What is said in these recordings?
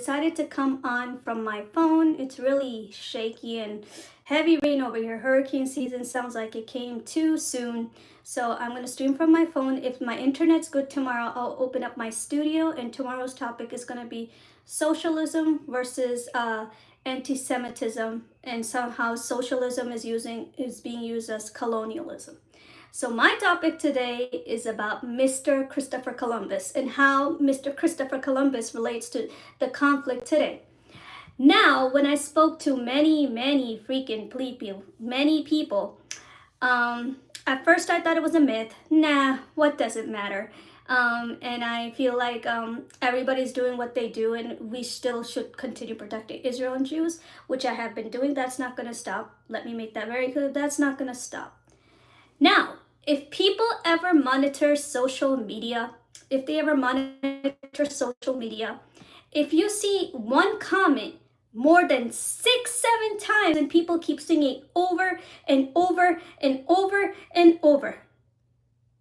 decided to come on from my phone. It's really shaky and heavy rain over here. Hurricane season sounds like it came too soon. So I'm going to stream from my phone. If my internet's good tomorrow, I'll open up my studio, and tomorrow's topic is going to be socialism versus anti-Semitism, and somehow socialism is being used as colonialism. So my topic today is about Mr. Christopher Columbus and how Mr. Christopher Columbus relates to the conflict today. Now, when I spoke to many people, at first I thought it was a myth. Nah, what does it matter? And I feel like everybody's doing what they do, and we still should continue protecting Israel and Jews, which I have been doing. That's not going to stop. Let me make that very clear. That's not going to stop. Now, if people ever monitor social media, if you see one comment more than 6-7 times and people keep singing over and over and over and over.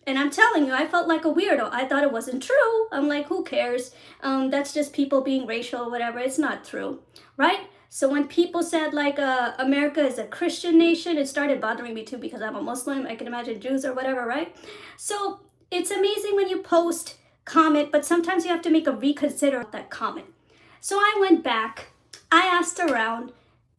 And I'm telling you, I felt like a weirdo. I thought it wasn't true. I'm like, who cares? That's just people being racial or whatever. It's not true, right? So when people said like America is a Christian nation, it started bothering me too because I'm a Muslim. I can imagine Jews or whatever, right? So it's amazing when you post, comment, but sometimes you have to make a reconsider that comment. So I went back. I asked around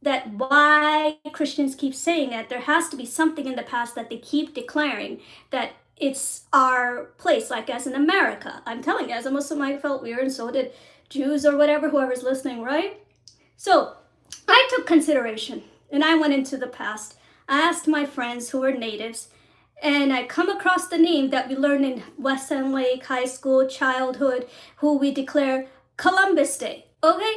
that why Christians keep saying that. There has to be something in the past that they keep declaring that it's our place, like as in America. I'm telling you, as a Muslim, I felt weird, and so did Jews or whatever, whoever's listening, right? So I took consideration and I went into the past. I asked my friends who were natives, and I come across the name that we learned in West End Lake High School, childhood, who we declare Columbus Day, okay?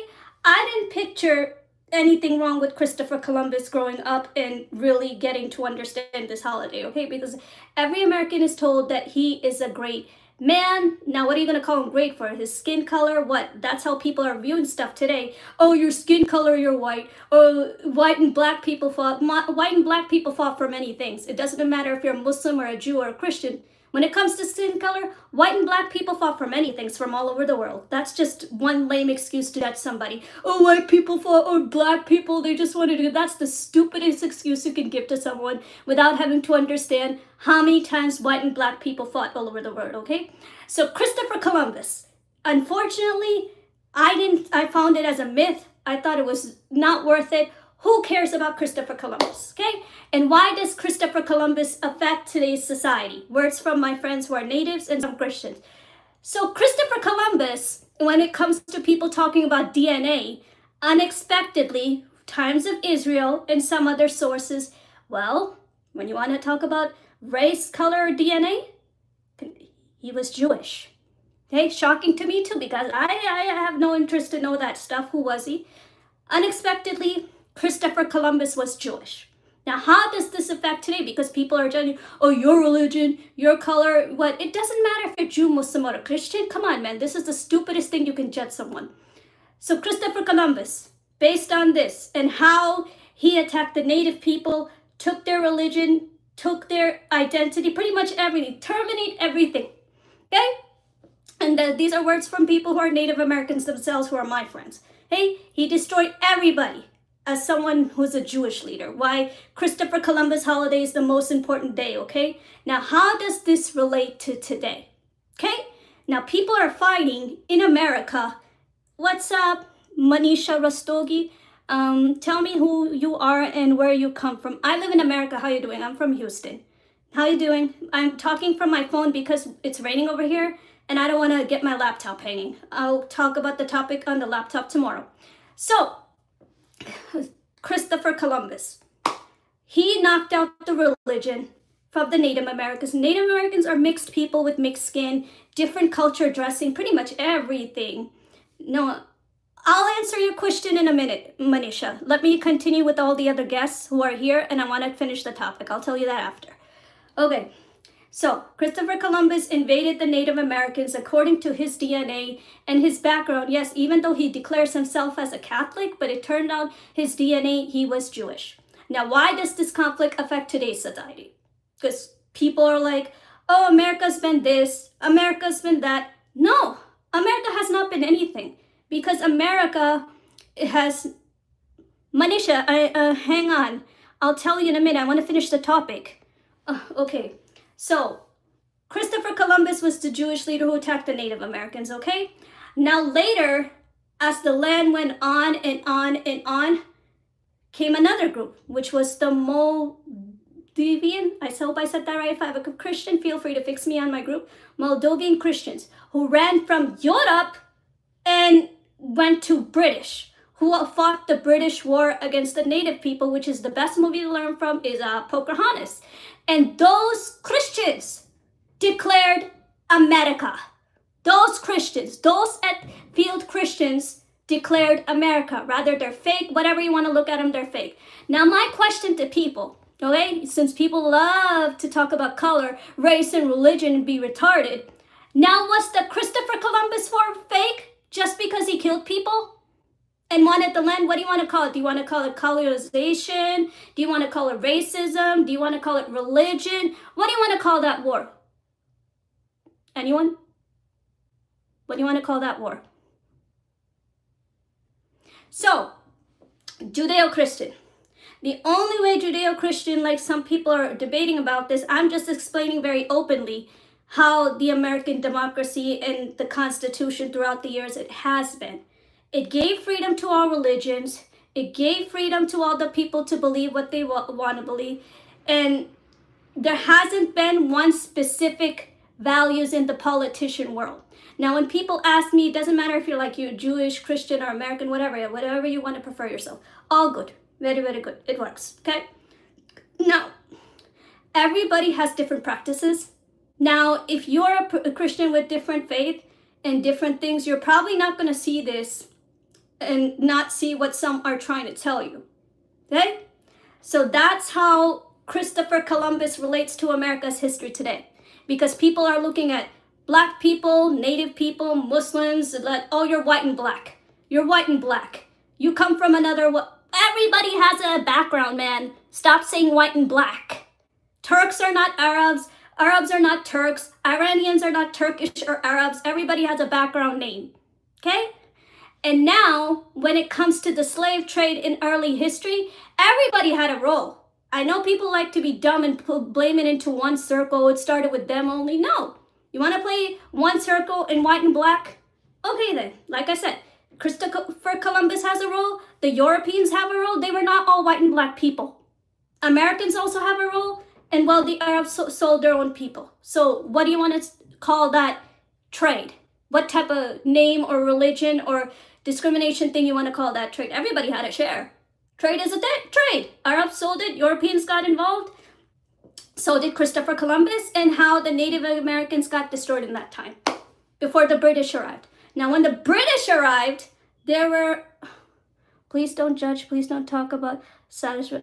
I didn't picture anything wrong with Christopher Columbus growing up and really getting to understand this holiday, okay? Because every American is told that he is a great man. Now, what are you going to call him great for? His skin color? What? That's how people are viewing stuff today. Oh, your skin color, you're white. Oh, white and black people fought for many things. It doesn't matter if you're a Muslim or a Jew or a Christian. When it comes to skin color, white and black people fought for many things from all over the world. That's just one lame excuse to judge somebody. Oh, white people fought, or black people, they just wanted to. That's the stupidest excuse you can give to someone without having to understand how many times white and black people fought all over the world, okay? So Christopher Columbus, unfortunately, I found it as a myth. I thought it was not worth it. Who cares about Christopher Columbus, okay? And why does Christopher Columbus affect today's society? Words from my friends who are natives and some Christians. So Christopher Columbus, when it comes to people talking about DNA, unexpectedly, Times of Israel and some other sources, well, when you want to talk about race, color, or DNA, he was Jewish. Okay, shocking to me too, because I have no interest to know that stuff. Who was he? Unexpectedly, Christopher Columbus was Jewish. Now, how does this affect today? Because people are judging, oh, your religion, your color, what? It doesn't matter if you're Jew, Muslim, or a Christian. Come on, man. This is the stupidest thing you can judge someone. So Christopher Columbus, based on this and how he attacked the native people, took their religion, took their identity, pretty much everything, terminate everything, okay? And these are words from people who are Native Americans themselves, who are my friends. Hey, he destroyed everybody. As someone who's a Jewish leader, why Christopher Columbus holiday is the most important day, okay? Now, how does this relate to today? Okay? Now, people are fighting in America. What's up, Manisha Rastogi? Tell me who you are and where you come from. I live in America. How you doing? I'm from Houston. How you doing? I'm talking from my phone because it's raining over here, and I don't want to get my laptop hanging. I'll talk about the topic on the laptop tomorrow. So, Christopher Columbus, he knocked out the religion from the Native Americans. Native Americans are mixed people with mixed skin, different culture, dressing, pretty much everything. No, I'll answer your question in a minute, Manisha. Let me continue with all the other guests who are here, and I want to finish the topic. I'll tell you that after. Okay. So, Christopher Columbus invaded the Native Americans according to his DNA and his background. Yes, even though he declares himself as a Catholic, but it turned out his DNA, he was Jewish. Now, why does this conflict affect today's society? Because people are like, oh, America's been this, America's been that. No, America has not been anything. because America has, Manisha, hang on. I'll tell you in a minute. I want to finish the topic. Okay, so Christopher Columbus was the Jewish leader who attacked the Native Americans, okay? Now later, as the land went on and on and on, came another group, which was the Moldavian, I hope I said that right. If I have a Christian, feel free to fix me on my group. Moldavian Christians who ran from Europe and went to British, who fought the British war against the native people, which is the best movie to learn from is Pocahontas. And those Christians declared America. Those Christians, those field Christians declared America. Rather, they're fake, whatever you want to look at them, they're fake. Now, my question to people, okay, since people love to talk about color, race, and religion and be retarded, now was the Christopher Columbus for fake just because he killed people and wanted the land? What do you want to call it? Do you want to call it colonization? Do you want to call it racism? Do you want to call it religion? What do you want to call that war? Anyone? What do you want to call that war? So, Judeo-Christian. The only way Judeo-Christian, like some people are debating about this, I'm just explaining very openly how the American democracy and the Constitution throughout the years, it has been. It gave freedom to all religions. It gave freedom to all the people to believe what they want to believe. And there hasn't been one specific values in the politician world. Now, when people ask me, it doesn't matter if you're Jewish, Christian, or American, whatever you want to prefer yourself. All good. Very, very good. It works. Okay? Now, everybody has different practices. Now, if you're a Christian with different faith and different things, you're probably not going to see this and not see what some are trying to tell you. Okay? So that's how Christopher Columbus relates to America's history today. Because people are looking at Black people, Native people, Muslims, that, oh, you're white and black. You're white and black. You come from another, everybody has a background, man. Stop saying white and black. Turks are not Arabs. Arabs are not Turks. Iranians are not Turkish or Arabs. Everybody has a background name, okay? And now, when it comes to the slave trade in early history, everybody had a role. I know people like to be dumb and blame it into one circle. It started with them only. No. You want to play one circle in white and black? Okay then. Like I said, Christopher Columbus has a role. The Europeans have a role. They were not all white and black people. Americans also have a role. And well, the Arabs sold their own people. So what do you want to call that trade? What type of name or religion or discrimination thing you want to call that trade? Everybody had a share. Trade is a trade. Arabs sold it. Europeans got involved. So did Christopher Columbus, and how the Native Americans got destroyed in that time before the British arrived. Now, when the British arrived, there were, please don't judge, please don't talk about satisfaction.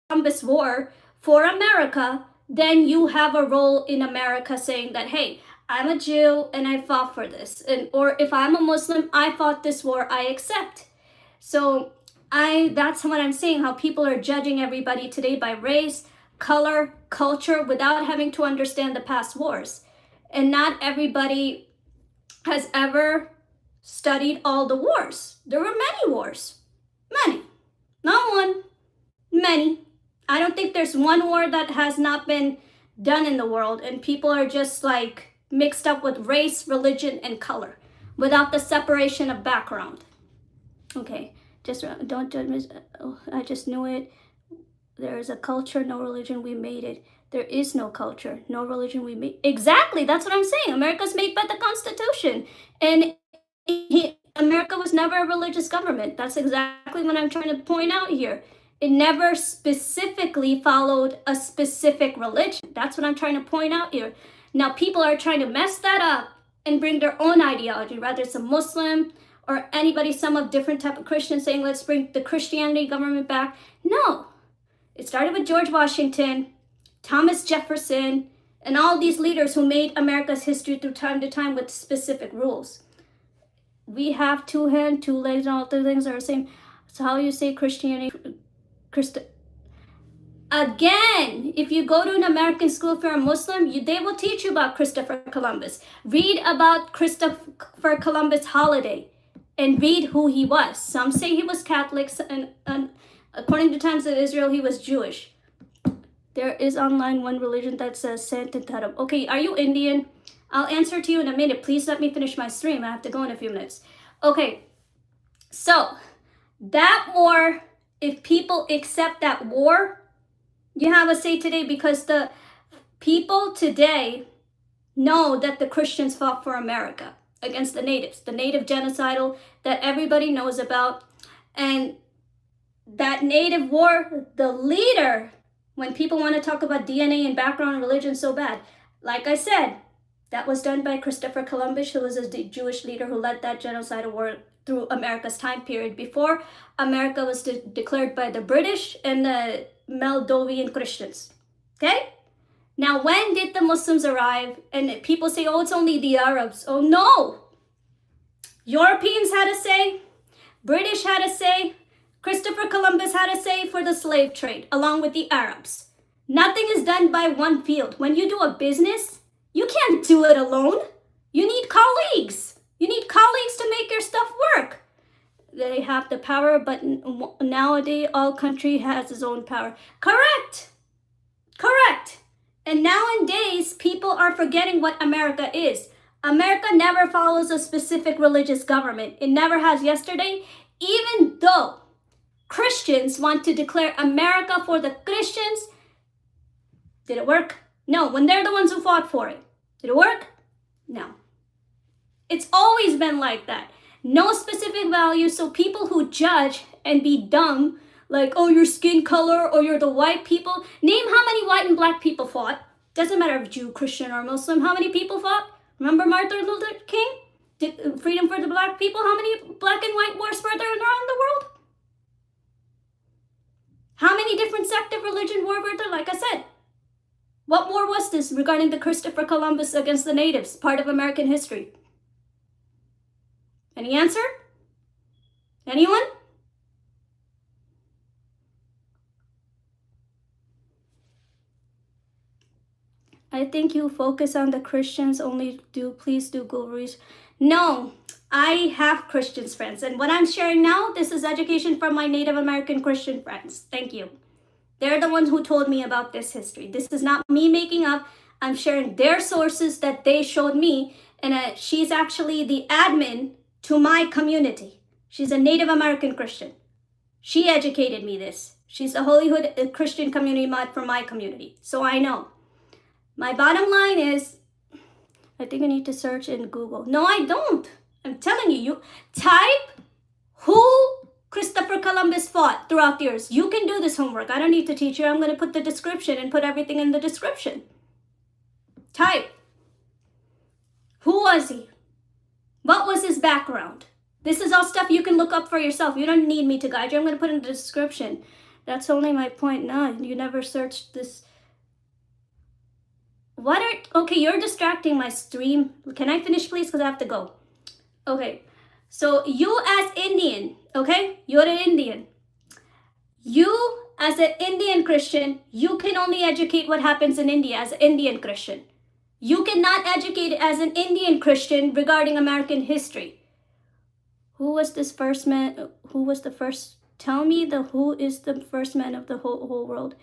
Columbus War for America, then you have a role in America saying that, hey, I'm a Jew and I fought for this. And or if I'm a Muslim, I fought this war, I accept. So that's what I'm saying, how people are judging everybody today by race, color, culture, without having to understand the past wars. And not everybody has ever studied all the wars. There were many wars. Many. Not one. Many. I don't think there's one war that has not been done in the world, and people are just like mixed up with race, religion, and color without the separation of background. Okay, just don't judge me. Oh, I just knew it. There is a culture, no religion, we made it. There is no culture, no religion, we made. Exactly, that's what I'm saying. America's made by the Constitution. And America was never a religious government. That's exactly what I'm trying to point out here. It never specifically followed a specific religion. That's what I'm trying to point out here. Now, people are trying to mess that up and bring their own ideology, whether it's a Muslim or anybody, some of different type of Christian, saying, let's bring the Christianity government back. No, it started with George Washington, Thomas Jefferson, and all these leaders who made America's history through time to time with specific rules. We have two hands, two legs, and all the things are the same. So how you say Christianity, Again, if you go to an American school, if you're a Muslim, they will teach you about Christopher Columbus. Read about Christopher Columbus holiday and read who he was. Some say he was Catholic, and according to Times of Israel, he was Jewish. There is online one religion that says Sant and Taram. Okay, are you Indian? I'll answer to you in a minute. Please let me finish my stream. I have to go in a few minutes. Okay, so that war, if people accept that war, you have a say today, because the people today know that the Christians fought for America against the natives, the native genocidal that everybody knows about. And that native war, the leader, when people want to talk about DNA and background and religion so bad, like I said, that was done by Christopher Columbus, who was a Jewish leader who led that genocidal war through America's time period before America was declared by the British and the Moldovan Christians. Okay? Now, when did the Muslims arrive? And people say, oh, it's only the Arabs. Oh, no. Europeans had a say. British had a say. Christopher Columbus had a say for the slave trade, along with the Arabs. Nothing is done by one field. When you do a business, you can't do it alone. You need colleagues. You need colleagues to make your stuff work. They have the power, but nowadays all country has its own power. Correct. Correct. And nowadays people are forgetting what America is. America never follows a specific religious government. It never has yesterday, even though Christians want to declare America for the Christians. Did it work? No, when they're the ones who fought for it. Did it work? No. It's always been like that. No specific value, so people who judge and be dumb, like, oh, your skin color or you're the white people. Name how many white and black people fought. Doesn't matter if Jew, Christian, or Muslim. How many people fought? Remember Martin Luther King? Freedom for the black people? How many black and white wars were there around the world? How many different sect of religion were there? Like I said, what war was this regarding the Christopher Columbus against the natives, part of American history? Any answer? Anyone? I think you focus on the Christians only. Please do Google research. No, I have Christians friends, and what I'm sharing now, this is education from my Native American Christian friends. Thank you. They're the ones who told me about this history. This is not me making up. I'm sharing their sources that they showed me, and she's actually the admin to my community. She's a Native American Christian. She educated me this. She's a Holyhood Christian community mod for my community, so I know. My bottom line is, I think I need to search in Google. No, I don't. I'm telling you, you type who Christopher Columbus fought throughout the years. You can do this homework. I don't need to teach you. I'm going to put the description and put everything in the description. Type. Who was he? What was his background? This is all stuff you can look up for yourself. You don't need me to guide you. I'm going to put in the description. That's only my point. No, you never searched this. Okay, you're distracting my stream. Can I finish, please? Because I have to go. Okay, so you as Indian, okay? You're an Indian. You as an Indian Christian, you can only educate what happens in India as an Indian Christian. You cannot educate as an Indian Christian regarding American history. Who was this first man? Who was the first? Tell me who is the first man of the whole world.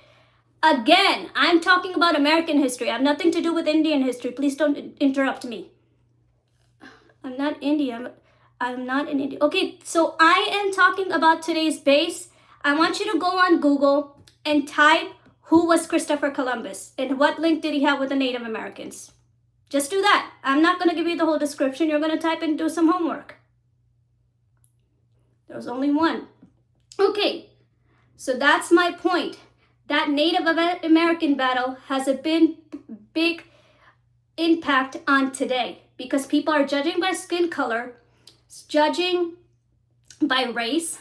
Again, I'm talking about American history. I have nothing to do with Indian history. Please don't interrupt me. I'm not Indian. I'm not in India. Okay, so I am talking about today's base. I want you to go on Google and type who was Christopher Columbus and what link did he have with the Native Americans. Just do that. I'm not going to give you the whole description. You're going to type and do some homework. There was only one. Okay, so that's my point. That Native American battle has a big impact on today because people are judging by skin color, judging by race,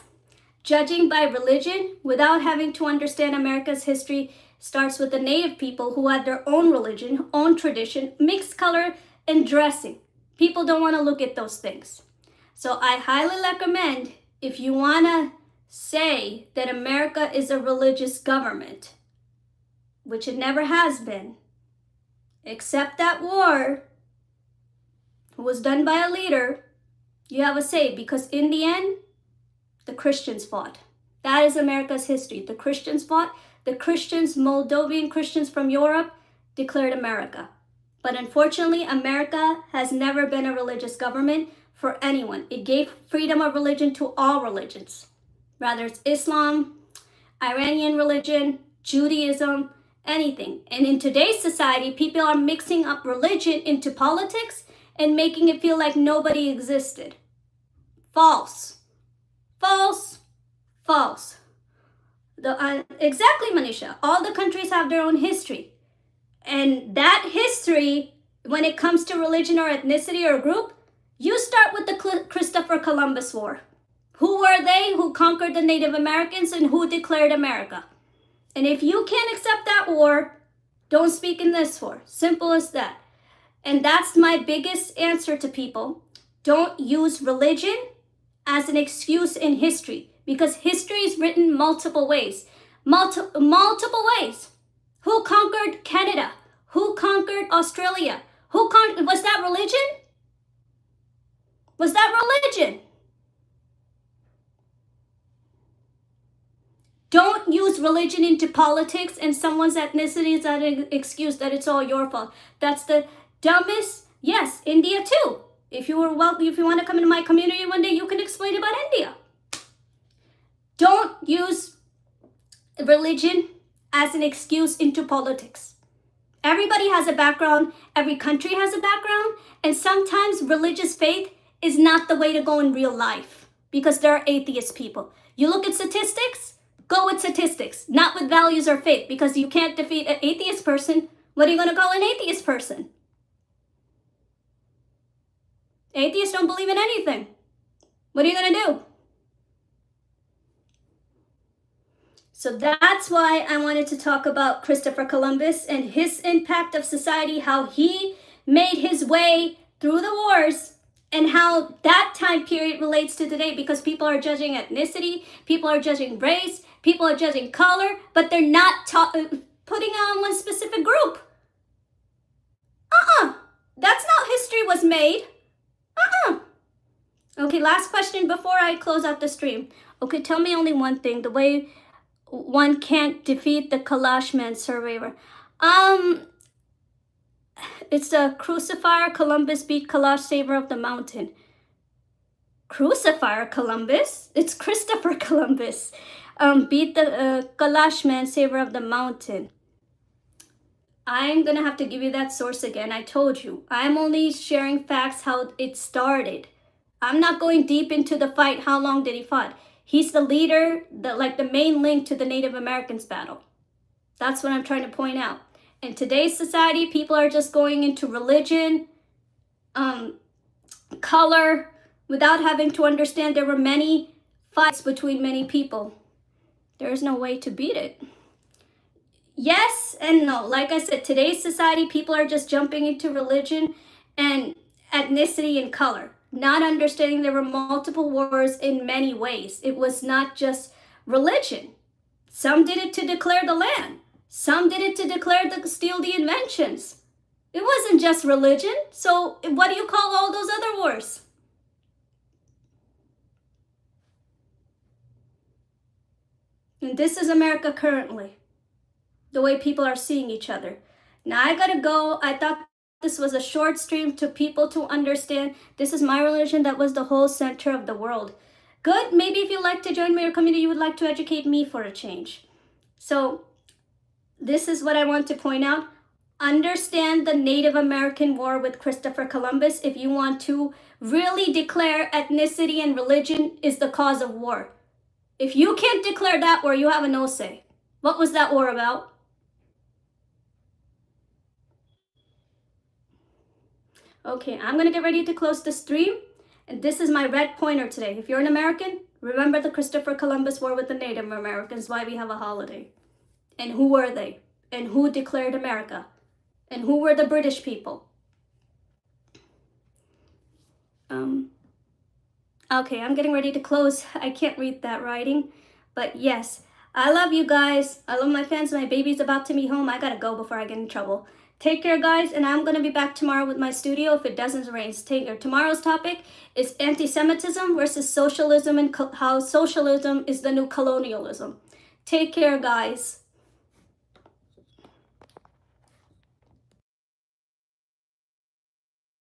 judging by religion without having to understand America's history. Starts with the native people who had their own religion, own tradition, mixed color, and dressing. People don't want to look at those things. So I highly recommend, if you want to say that America is a religious government, which it never has been, except that war was done by a leader, you have a say, because in the end, the Christians fought. That is America's history. The Christians fought. The Christians, Moldovan Christians from Europe, declared America. But unfortunately, America has never been a religious government for anyone. It gave freedom of religion to all religions, whether it's Islam, Iranian religion, Judaism, anything. And in today's society, people are mixing up religion into politics and making it feel like nobody existed. False. False. False. Exactly, Manisha. All the countries have their own history. And that history, when it comes to religion or ethnicity or group, you start with the Christopher Columbus War. Who were they? Who conquered the Native Americans and who declared America? And if you can't accept that war, don't speak in this war. Simple as that. And that's my biggest answer to people. Don't use religion as an excuse in history, because history is written multiple ways. Multiple ways. Who conquered Canada? Who conquered Australia? Was that religion? Was that religion? Don't use religion into politics and someone's ethnicity as an excuse that it's all your fault. That's the dumbest. Yes, India too. If you want to come into my community one day, you can explain about India. Don't use religion as an excuse into politics. Everybody has a background. Every country has a background. And sometimes religious faith is not the way to go in real life because there are atheist people. You look at statistics, go with statistics, not with values or faith, because you can't defeat an atheist person. What are you going to call an atheist person? Atheists don't believe in anything. What are you going to do? So that's why I wanted to talk about Christopher Columbus and his impact of society, how he made his way through the wars, and how that time period relates to today, because people are judging ethnicity, people are judging race, people are judging color, but they're not putting on one specific group. That's not how history was made. Okay, last question before I close out the stream. Okay, tell me only one thing. The way one can't defeat the Kalash man survivor. It's the crucifier Columbus beat Kalash, saver of the mountain. Crucifier Columbus? It's Christopher Columbus. Beat the Kalash man, saver of the mountain. I'm gonna have to give you that source again. I told you. I'm only sharing facts how it started. I'm not going deep into the fight. How long did he fight? He's the leader, the main link to the Native Americans battle. That's what I'm trying to point out. In today's society, people are just going into religion, color, without having to understand there were many fights between many people. There's no way to beat it. Yes and no. Like I said, today's society, people are just jumping into religion and ethnicity and color, not understanding there were multiple wars in many ways. It was not just religion. Some did it to declare the land. Some did it to steal the inventions. It wasn't just religion. So what do you call all those other wars? And this is America currently, the way people are seeing each other. Now I gotta go. I thought this was a short stream to people to understand this is my religion that was the whole center of the world. Good. Maybe if you'd like to join my community, you would like to educate me for a change. So this is what I want to point out. Understand the Native American War with Christopher Columbus if you want to really declare ethnicity and religion is the cause of war. If you can't declare that war, you have a no say. What was that war about? Okay, I'm gonna get ready to close the stream. And this is my red pointer today. If you're an American, remember the Christopher Columbus War with the Native Americans, why we have a holiday. And who were they? And who declared America? And who were the British people? Okay, I'm getting ready to close. I can't read that writing. But yes, I love you guys. I love my fans. My baby's about to be home. I gotta go before I get in trouble. Take care, guys, and I'm going to be back tomorrow with my studio if it doesn't rain. Take care. Tomorrow's topic is anti-Semitism versus socialism and how socialism is the new colonialism. Take care, guys.